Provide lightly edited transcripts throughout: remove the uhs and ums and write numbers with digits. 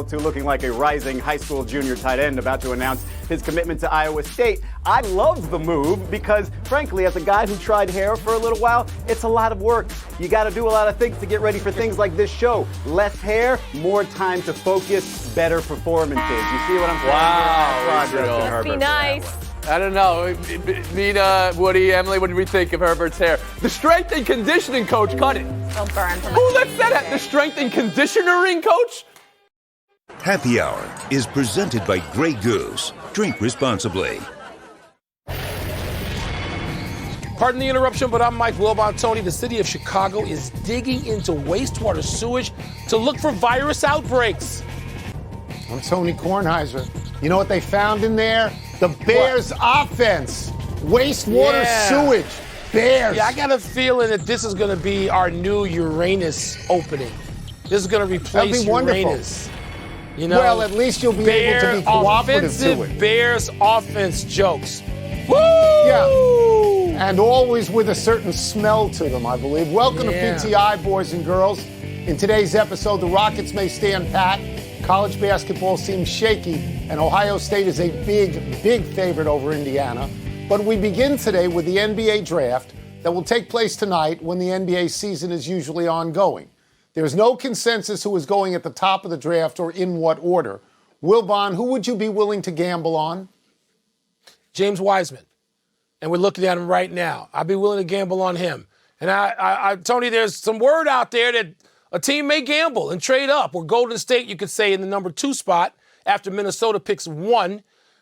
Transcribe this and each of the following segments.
to looking like a rising high school junior tight end about to announce his commitment to Iowa State. I love the move because, frankly, as a guy who tried hair for a little while, it's a lot of work. You got to do a lot of things to get ready for things like this show. Less hair, more time to focus, better performances. You see what I'm saying? Wow. Must be nice. I don't know. Nina, Woody, Emily, what do we think of Herbert's hair? The strength and conditioning coach cut it. Don't burn from Who lets that happen? The strength and conditioning coach? Happy Hour is presented by Grey Goose. Drink responsibly. Pardon the interruption, but I'm Mike Wilbon. Tony, the city of Chicago is digging into wastewater sewage to look for virus outbreaks. I'm Tony Kornheiser. You know what they found in there? The Bears' offense. Wastewater sewage. Bears. Yeah, I got a feeling that this is going to be our new Uranus opening. This is going to replace Uranus. You know, well, at least you'll be able to be cooperative to it. Bears offense jokes. Woo! Yeah. And always with a certain smell to them, I believe. Welcome to PTI, boys and girls. In today's episode, the Rockets may stand pat. College basketball seems shaky, and Ohio State is a big, big favorite over Indiana. But we begin today with the NBA draft that will take place tonight when the NBA season is usually ongoing. There's no consensus who is going at the top of the draft or in what order. Wilbon, who would you be willing to gamble on? James Wiseman. And we're looking at him right now. I'd be willing to gamble on him. And Tony, there's some word out there that a team may gamble and trade up, or Golden State, you could say, in the number 2 spot after Minnesota picks 1,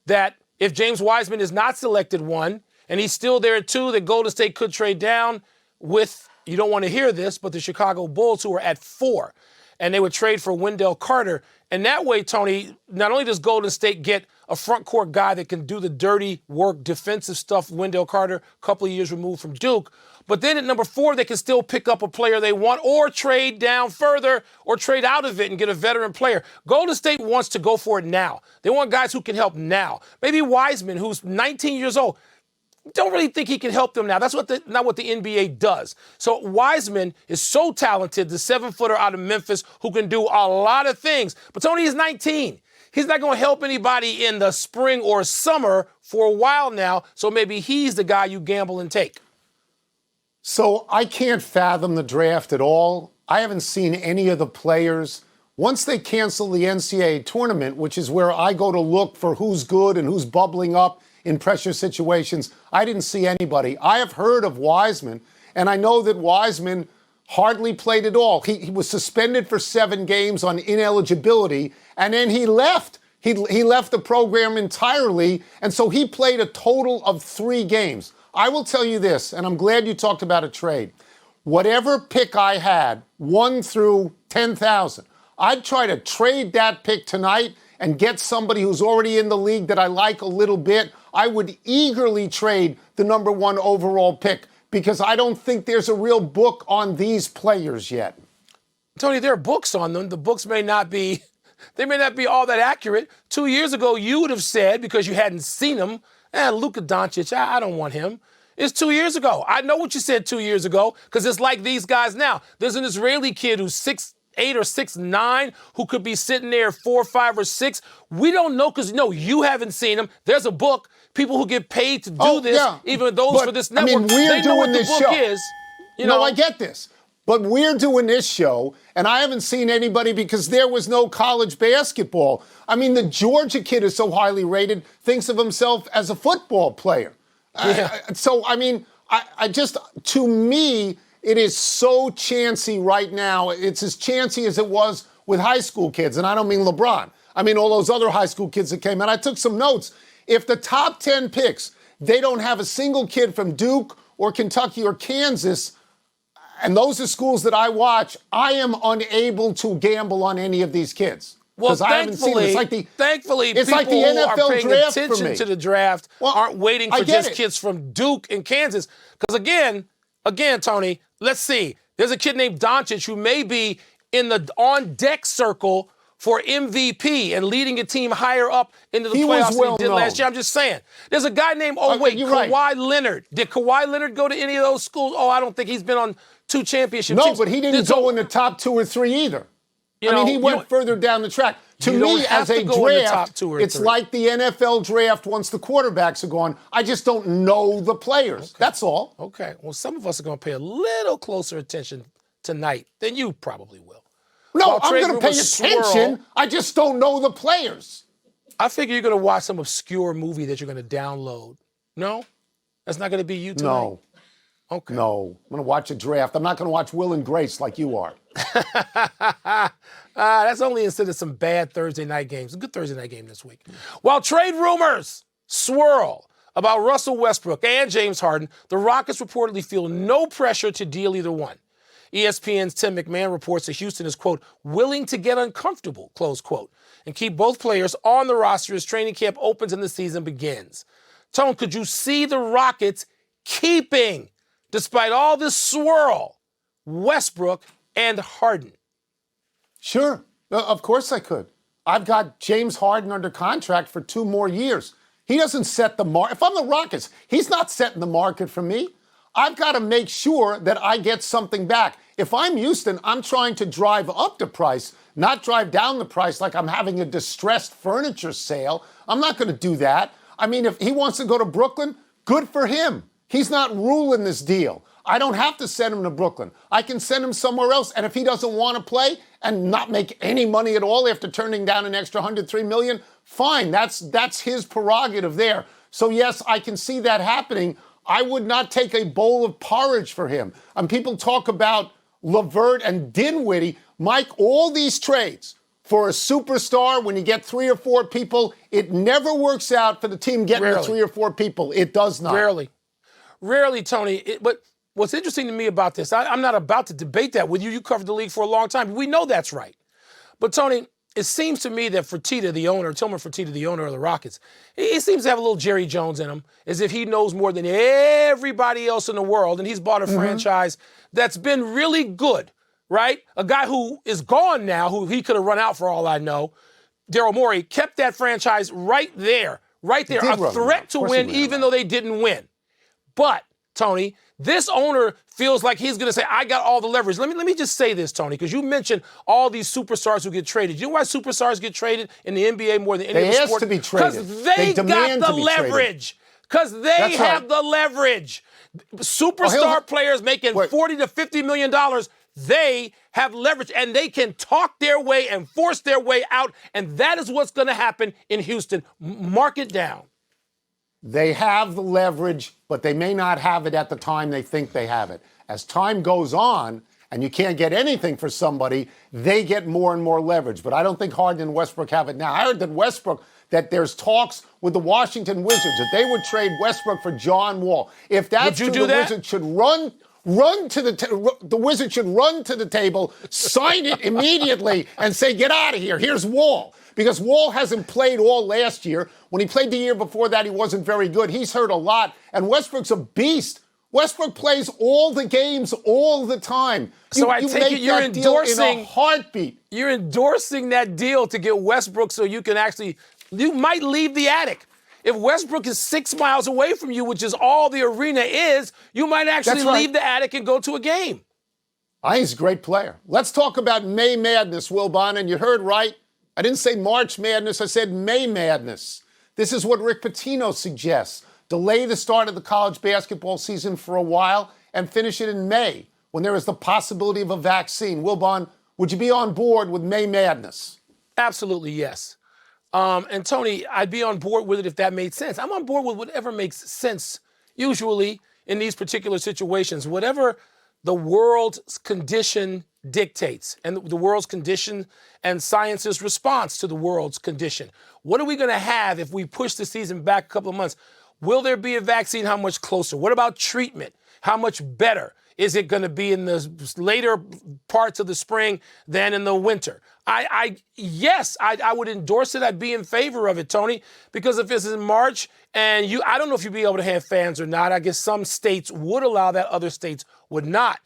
that if James Wiseman is not selected 1 and he's still there at 2, that Golden State could trade down with, you don't want to hear this, but the Chicago Bulls, who are at 4. And they would trade for Wendell Carter. And that way, Tony, not only does Golden State get a front court guy that can do the dirty work, defensive stuff, Wendell Carter, a couple of years removed from Duke, but then at number 4, they can still pick up a player they want or trade down further or trade out of it and get a veteran player. Golden State wants to go for it now. They want guys who can help now. Maybe Wiseman, who's 19 years old, don't really think he can help them now. That's not what the NBA does. So Wiseman is so talented, the 7-footer out of Memphis who can do a lot of things. But Tony is 19. He's not going to help anybody in the spring or summer for a while now, so maybe he's the guy you gamble and take. So I can't fathom the draft at all. I haven't seen any of the players. Once they cancel the NCAA tournament, which is where I go to look for who's good and who's bubbling up in pressure situations, I didn't see anybody. I have heard of Wiseman, and I know that Wiseman hardly played at all. He was suspended for 7 games on ineligibility, and then he left. He left the program entirely, and so he played a total of 3 games. I will tell you this, and I'm glad you talked about a trade. Whatever pick I had, 1 through 10,000, I'd try to trade that pick tonight and get somebody who's already in the league that I like a little bit. I would eagerly trade the number 1 overall pick because I don't think there's a real book on these players yet. Tony, there are books on them. The books may not be all that accurate. 2 years ago, you would have said, because you hadn't seen them, Luka Doncic, I don't want him. It's 2 years ago. I know what you said 2 years ago because it's like these guys now. There's an Israeli kid who's 6'8" or 6'9" who could be sitting there 4, 5, or 6. We don't know because, you haven't seen him. There's a book. People who get paid to do this, even those for this network, they know what the book is. No, I get this. But we're doing this show, and I haven't seen anybody because there was no college basketball. I mean, the Georgia kid is so highly rated, thinks of himself as a football player. Yeah. To me, it is so chancy right now. It's as chancy as it was with high school kids, and I don't mean LeBron. I mean all those other high school kids that came out. I took some notes. If the top 10 picks, they don't have a single kid from Duke or Kentucky or Kansas, and those are schools that I watch, I am unable to gamble on any of these kids. Well, I haven't seen it. Thankfully, it's people like the who NFL are paying draft attention to the draft aren't waiting for just kids from Duke and Kansas. Because again, Tony, let's see. There's a kid named Doncic who may be in the on-deck circle for MVP and leading a team higher up into the playoffs than he did last year. I'm just saying. There's a guy named, Kawhi Leonard. Did Kawhi Leonard go to any of those schools? Oh, I don't think he's been on 2 championship teams. No, but he didn't go in the top 2 or 3 either. He went further down the track. To You me, don't have as to a go in the top draft, 2 or it's 3. like the NFL draft once the quarterbacks are gone. I just don't know the players. Okay. That's all. Okay. Well, some of us are going to pay a little closer attention tonight than you probably will. No, While I'm trade going to pay rumors attention. swirl, I just don't know the players. I figure you're going to watch some obscure movie that you're going to download. No? That's not going to be you tonight? No. Okay. No. I'm going to watch a draft. I'm not going to watch Will and Grace like you are. That's only instead of some bad Thursday night games. A good Thursday night game this week. While trade rumors swirl about Russell Westbrook and James Harden, the Rockets reportedly feel no pressure to deal either one. ESPN's Tim McMahon reports that Houston is, quote, willing to get uncomfortable, close quote, and keep both players on the roster as training camp opens and the season begins. Tone, could you see the Rockets keeping, despite all this swirl, Westbrook and Harden? Sure. Of course I could. I've got James Harden under contract for 2 more years. He doesn't set the market. If I'm the Rockets, he's not setting the market for me. I've got to make sure that I get something back. If I'm Houston, I'm trying to drive up the price, not drive down the price like I'm having a distressed furniture sale. I'm not going to do that. I mean, if he wants to go to Brooklyn, good for him. He's not ruling this deal. I don't have to send him to Brooklyn. I can send him somewhere else. And if he doesn't want to play and not make any money at all after turning down an extra $103 million, fine. That's his prerogative there. So yes, I can see that happening. I would not take a bowl of porridge for him. And people talk about LeVert and Dinwiddie. Mike, all these trades for a superstar, when you get 3 or 4 people, it never works out for the team getting the 3 or 4 people. It does not. Rarely, Tony. But what's interesting to me about this, I'm not about to debate that with you. You covered the league for a long time. We know that's right. But, Tony, it seems to me that Fertitta, the owner, Tillman Fertitta, the owner of the Rockets, he seems to have a little Jerry Jones in him, as if he knows more than everybody else in the world, and he's bought a franchise that's been really good, right? A guy who is gone now, who he could have run out for all I know, Daryl Morey, kept that franchise right there, a threat to win even though they didn't win. But, Tony, this owner feels like he's going to say, I got all the leverage. Let me just say this, Tony, because you mentioned all these superstars who get traded. You know why superstars get traded in the NBA more than any other sport? They ask to be traded. Because they got the leverage. Because they have the leverage. Superstar players making $40 to $50 million, they have leverage, and they can talk their way and force their way out, and that is what's going to happen in Houston. Mark it down. They have the leverage, but they may not have it at the time they think they have it. As time goes on, and you can't get anything for somebody, they get more and more leverage. But I don't think Harden and Westbrook have it now. I heard that there's talks with the Washington Wizards that they would trade Westbrook for John Wall. If that's true, the Wizards should run to the Wizards should run to the table, sign it immediately, and say, get out of here. Here's Wall. Because Wall hasn't played all last year. When he played the year before that, he wasn't very good. He's hurt a lot. And Westbrook's a beast. Westbrook plays all the games all the time. So I take it you're endorsing in a heartbeat. You're endorsing that deal to get Westbrook so you might leave the attic. If Westbrook is 6 miles away from you, which is all the arena is, you might actually leave the attic and go to a game. I think he's a great player. Let's talk about May Madness, Wilbon. And you heard right. I didn't say March Madness. I said May Madness. This is what Rick Pitino suggests. Delay the start of the college basketball season for a while and finish it in May when there is the possibility of a vaccine. Wilbon, would you be on board with May Madness? Absolutely, yes. And Tony, I'd be on board with it if that made sense. I'm on board with whatever makes sense, usually in these particular situations. Whatever the world's condition dictates, and the world's condition and science's response to the world's condition. What are we going to have if we push the season back a couple of months? Will there be a vaccine? How much closer? What about treatment? How much better is it going to be in the later parts of the spring than in the winter? Yes, I would endorse it. I'd be in favor of it, Tony, because if it's in March and I don't know if you'd be able to have fans or not. I guess some states would allow that, other states would not.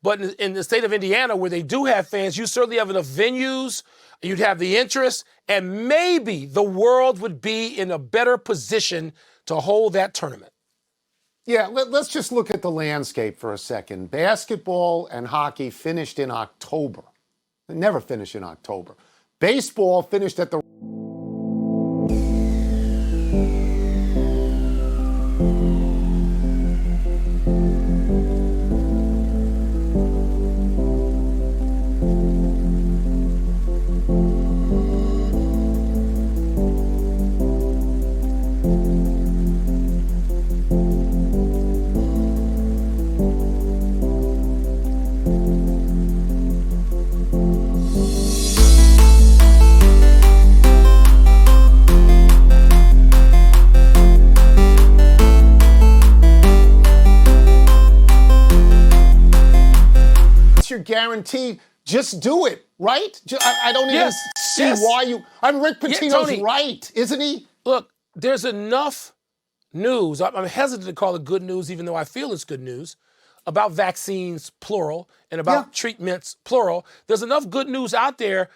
But in the state of Indiana, where they do have fans, you certainly have enough venues, you'd have the interest, and maybe the world would be in a better position to hold that tournament. Yeah, let's just look at the landscape for a second. Basketball and hockey finished in October. They never finish in October. Baseball finished at the guarantee, just do it, right? I don't even see why you. Rick Pitino's Tony, right, isn't he? Look, there's enough news. I'm hesitant to call it good news, even though I feel it's good news, about vaccines, plural, and about treatments, plural. There's enough good news out there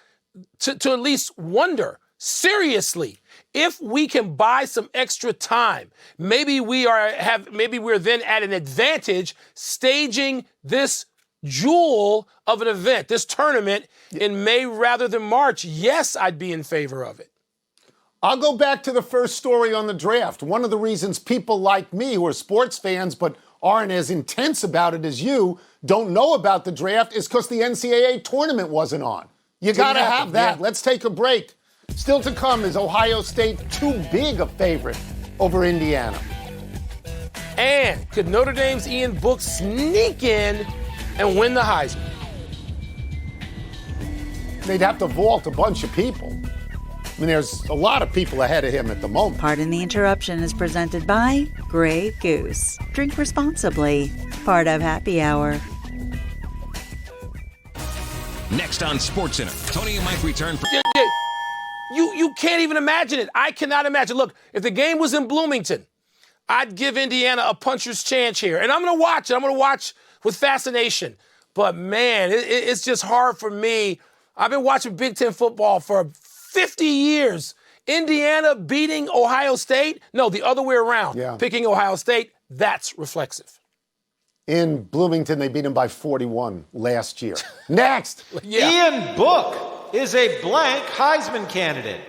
to at least wonder, seriously, if we can buy some extra time, maybe we're then at an advantage staging this jewel of an event, this tournament in May rather than March. Yes, I'd be in favor of it. I'll go back to the first story on the draft. One of the reasons people like me, who are sports fans but aren't as intense about it as you, don't know about the draft is because the NCAA tournament wasn't on. You got to have that. Yeah. Let's take a break. Still to come, is Ohio State too big a favorite over Indiana? And could Notre Dame's Ian Book sneak in and win the Heisman? They'd have to vault a bunch of people. I mean, there's a lot of people ahead of him at the moment. Pardon the Interruption is presented by Grey Goose. Drink responsibly. Part of Happy Hour. Next on SportsCenter, Tony and Mike return. You can't even imagine it. I cannot imagine. Look, if the game was in Bloomington, I'd give Indiana a puncher's chance here. And I'm going to watch it. I'm going to watch with fascination. But, man, it's just hard for me. I've been watching Big Ten football for 50 years. Indiana beating Ohio State? No, the other way around. Yeah. Picking Ohio State, that's reflexive. In Bloomington, they beat him by 41 last year. Next. Ian Book is a blank Heisman candidate.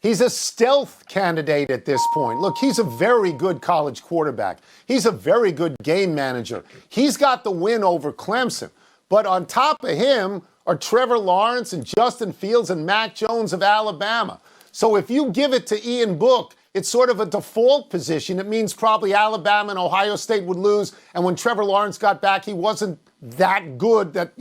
He's a stealth candidate at this point. Look, he's a very good college quarterback. He's a very good game manager. He's got the win over Clemson. But on top of him are Trevor Lawrence and Justin Fields and Mac Jones of Alabama. So if you give it to Ian Book, it's sort of a default position. It means probably Alabama and Ohio State would lose. And when Trevor Lawrence got back, he wasn't that good that,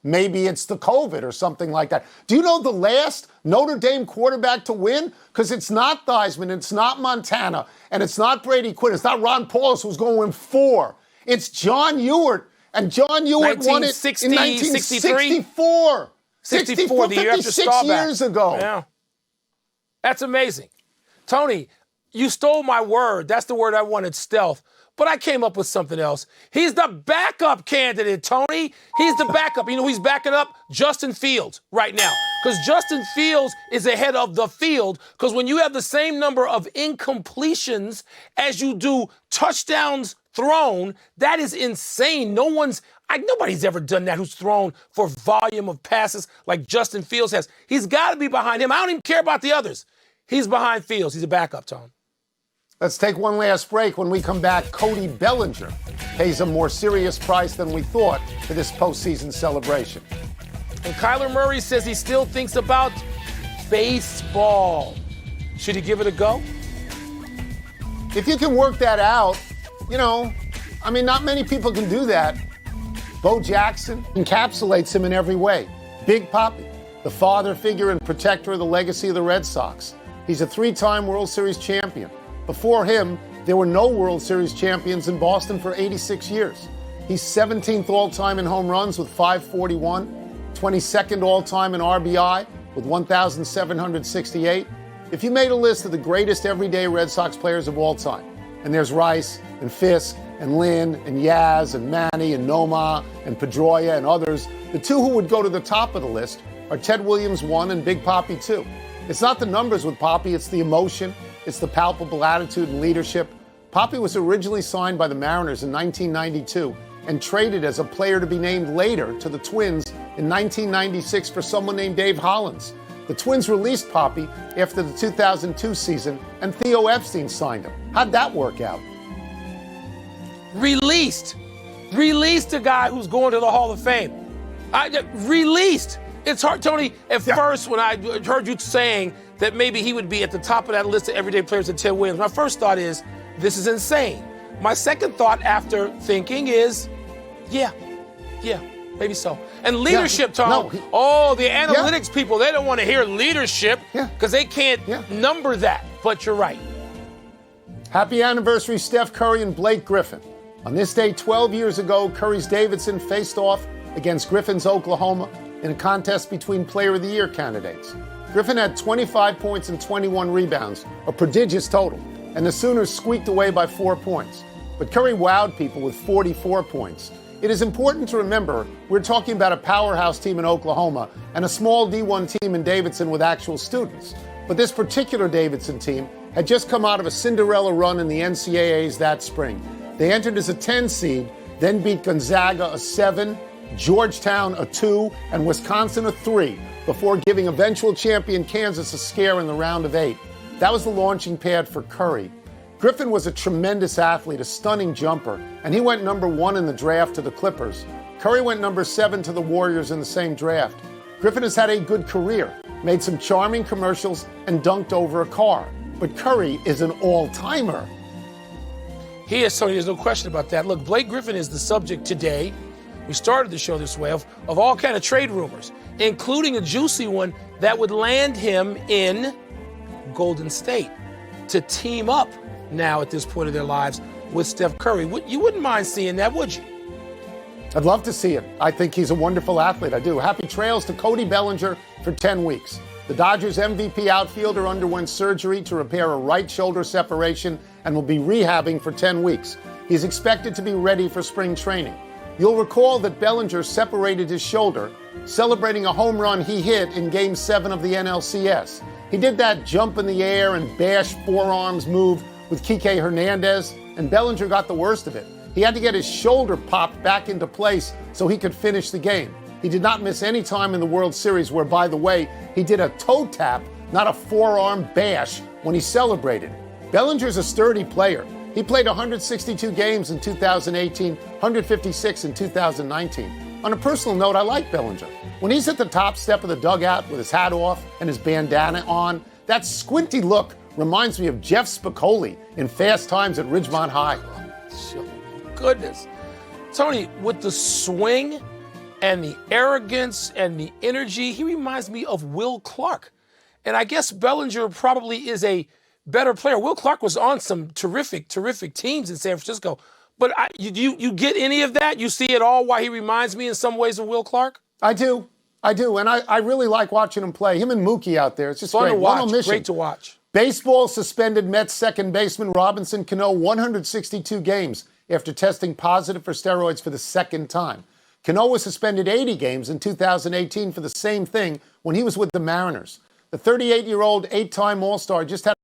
maybe it's the COVID or something like that. Do you know the last Notre Dame quarterback to win? Because it's not Theismann, it's not Montana, and it's not Brady Quinn. It's not Ron Paulus who's going to win 4. It's John Ewart. And John Ewart won it in 1964. 64, the year after 56 years ago. Yeah. That's amazing. Tony, you stole my word. That's the word I wanted, stealth. But I came up with something else. He's the backup candidate, Tony. He's the backup. You know who he's backing up? Justin Fields right now. Because Justin Fields is ahead of the field. Because when you have the same number of incompletions as you do touchdowns thrown, that is insane. Nobody's ever done that who's thrown for volume of passes like Justin Fields has. He's got to be behind him. I don't even care about the others. He's behind Fields. He's a backup, Tom. Let's take one last break. When we come back, Cody Bellinger pays a more serious price than we thought for this postseason celebration. And Kyler Murray says he still thinks about baseball. Should he give it a go? If you can work that out, not many people can do that. Bo Jackson encapsulates him in every way. Big Papi, the father figure and protector of the legacy of the Red Sox. He's a 3-time World Series champion. Before him, there were no World Series champions in Boston for 86 years. He's 17th all-time in home runs with 541, 22nd all-time in RBI with 1,768. If you made a list of the greatest everyday Red Sox players of all time, and there's Rice and Fisk and Lynn and Yaz and Manny and Nomar and Pedroia and others, the two who would go to the top of the list are Ted Williams 1 and Big Papi 2. It's not the numbers with Papi, it's the emotion, it's the palpable attitude and leadership. Papi was originally signed by the Mariners in 1992 and traded as a player to be named later to the Twins in 1996 for someone named Dave Hollins. The Twins released Poppy after the 2002 season, and Theo Epstein signed him. How'd that work out? Released a guy who's going to the Hall of Fame. Released. It's hard, Tony. At first, when I heard you saying that maybe he would be at the top of that list of everyday players at 10 wins, my first thought is, this is insane. My second thought after thinking is, yeah, maybe so. And leadership, Tom. The analytics people, they don't want to hear leadership because they can't number that. But you're right. Happy anniversary, Steph Curry and Blake Griffin. On this day 12 years ago, Curry's Davidson faced off against Griffin's Oklahoma in a contest between Player of the Year candidates. Griffin had 25 points and 21 rebounds, a prodigious total, and the Sooners squeaked away by 4 points. But Curry wowed people with 44 points. It is important to remember we're talking about a powerhouse team in Oklahoma and a small D1 team in Davidson with actual students. But this particular Davidson team had just come out of a Cinderella run in the NCAAs that spring. They entered as a 10 seed, then beat Gonzaga a 7, Georgetown a 2, and Wisconsin a 3, before giving eventual champion Kansas a scare in the round of 8. That was the launching pad for Curry. Griffin was a tremendous athlete, a stunning jumper, and he went number 1 in the draft to the Clippers. Curry went number 7 to the Warriors in the same draft. Griffin has had a good career, made some charming commercials, and dunked over a car. But Curry is an all-timer. He is, Tony, there's no question about that. Look, Blake Griffin is the subject today. We started the show this way of all kind of trade rumors, including a juicy one that would land him in Golden State to team up now at this point of their lives with Steph Curry. You wouldn't mind seeing that, would you? I'd love to see it. I think he's a wonderful athlete. I do. Happy trails to Cody Bellinger for 10 weeks. The Dodgers MVP outfielder underwent surgery to repair a right shoulder separation and will be rehabbing for 10 weeks. He's expected to be ready for spring training. You'll recall that Bellinger separated his shoulder, celebrating a home run he hit in Game 7 of the NLCS. He did that jump in the air and bash forearms move with Kike Hernandez, and Bellinger got the worst of it. He had to get his shoulder popped back into place so he could finish the game. He did not miss any time in the World Series where, by the way, he did a toe tap, not a forearm bash, when he celebrated. Bellinger's a sturdy player. He played 162 games in 2018, 156 in 2019. On a personal note, I like Bellinger. When he's at the top step of the dugout with his hat off and his bandana on, that squinty look reminds me of Jeff Spicoli in Fast Times at Ridgemont High. Oh, goodness. Tony, with the swing and the arrogance and the energy, he reminds me of Will Clark. And I guess Bellinger probably is a better player. Will Clark was on some terrific teams in San Francisco. But you get any of that? You see it all why he reminds me in some ways of Will Clark? I do. And I really like watching him play. Him and Mookie out there. It's just fun great. to watch. Great to watch. Baseball suspended Mets second baseman Robinson Cano 162 games after testing positive for steroids for the second time. Cano was suspended 80 games in 2018 for the same thing when he was with the Mariners. The 38-year-old 8-time All-Star just had